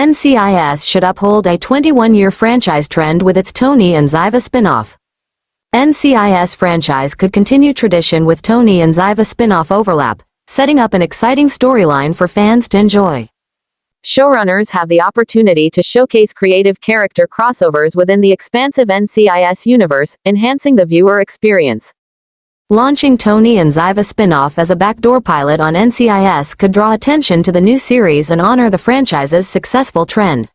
NCIS should uphold a 21-year franchise trend with its Tony and Ziva spin-off. NCIS franchise could continue tradition with Tony and Ziva spin-off overlap, setting up an exciting storyline for fans to enjoy. Showrunners have the opportunity to showcase creative character crossovers within the expansive NCIS universe, enhancing the viewer experience. Launching Tony and Ziva spin-off as a backdoor pilot on NCIS could draw attention to the new series and honor the franchise's successful trend.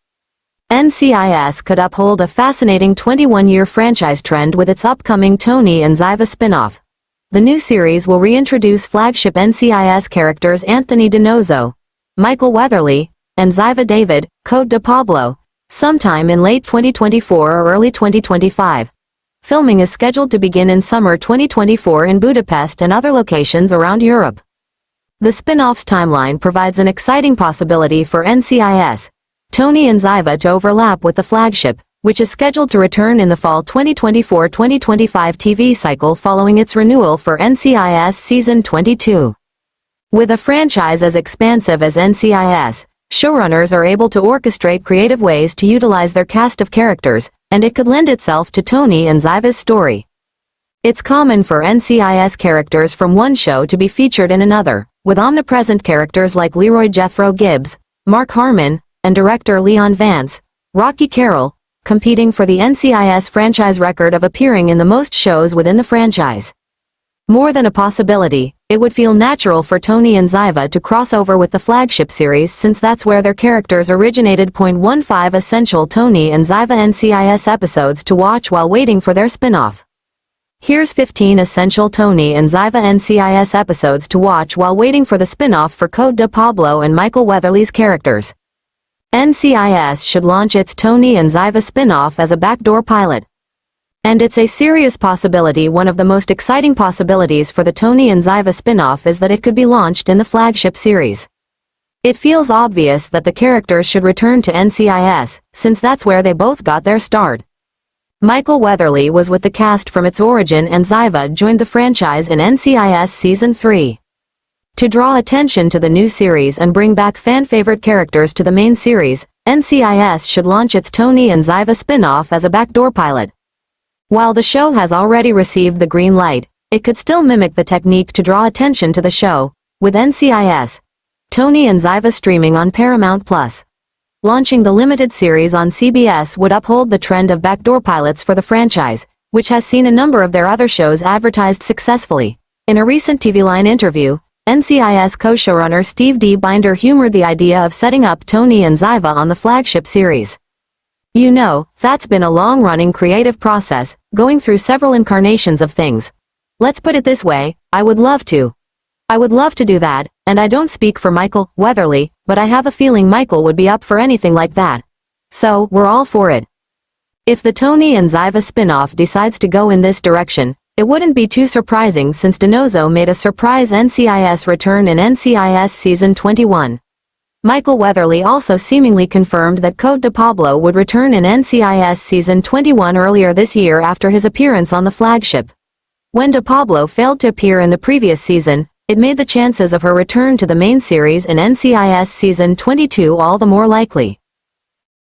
NCIS could uphold a fascinating 21-year franchise trend with its upcoming Tony and Ziva spin-off. The new series will reintroduce flagship NCIS characters Anthony Dinozo, Michael Weatherly, and Ziva David, Code de Pablo, sometime in late 2024 or early 2025. Filming is scheduled to begin in summer 2024 in Budapest and other locations around Europe. The spin-off's timeline provides an exciting possibility for NCIS, Tony and Ziva to overlap with the flagship, which is scheduled to return in the fall 2024-2025 TV cycle following its renewal for NCIS Season 22. With a franchise as expansive as NCIS, showrunners are able to orchestrate creative ways to utilize their cast of characters, and it could lend itself to Tony and Ziva's story. It's common for NCIS characters from one show to be featured in another, with omnipresent characters like Leroy Jethro Gibbs, Mark Harmon, and director Leon Vance, Rocky Carroll, competing for the NCIS franchise record of appearing in the most shows within the franchise. More than a possibility, it would feel natural for Tony and Ziva to cross over with the flagship series since that's where their characters originated. 15 Essential Tony and Ziva NCIS episodes to watch while waiting for their spin-off. Here's 15 essential Tony and Ziva NCIS episodes to watch while waiting for the spin-off for Code de Pablo and Michael Weatherly's characters. NCIS should launch its Tony and Ziva spin-off as a backdoor pilot. And it's a serious possibility. One of the most exciting possibilities for the Tony and Ziva spin-off is that it could be launched in the flagship series. It feels obvious that the characters should return to NCIS, since that's where they both got their start. Michael Weatherly was with the cast from its origin and Ziva joined the franchise in NCIS Season 3. To draw attention to the new series and bring back fan-favorite characters to the main series, NCIS should launch its Tony and Ziva spin-off as a backdoor pilot. While the show has already received the green light, it could still mimic the technique to draw attention to the show, with NCIS, Tony and Ziva streaming on Paramount+. Launching the limited series on CBS would uphold the trend of backdoor pilots for the franchise, which has seen a number of their other shows advertised successfully. In a recent TV Line interview, NCIS co-showrunner Steve D. Binder humored the idea of setting up Tony and Ziva on the flagship series. You know, that's been a long-running creative process, going through several incarnations of things. Let's put it this way, I would love to do that, and I don't speak for Michael Weatherly, but I have a feeling Michael would be up for anything like that. So, we're all for it. If the Tony and Ziva spin-off decides to go in this direction, it wouldn't be too surprising since Dinozo made a surprise NCIS return in NCIS Season 21. Michael Weatherly also seemingly confirmed that Code de Pablo would return in NCIS Season 21 earlier this year after his appearance on the flagship. When de Pablo failed to appear in the previous season, it made the chances of her return to the main series in NCIS Season 22 all the more likely.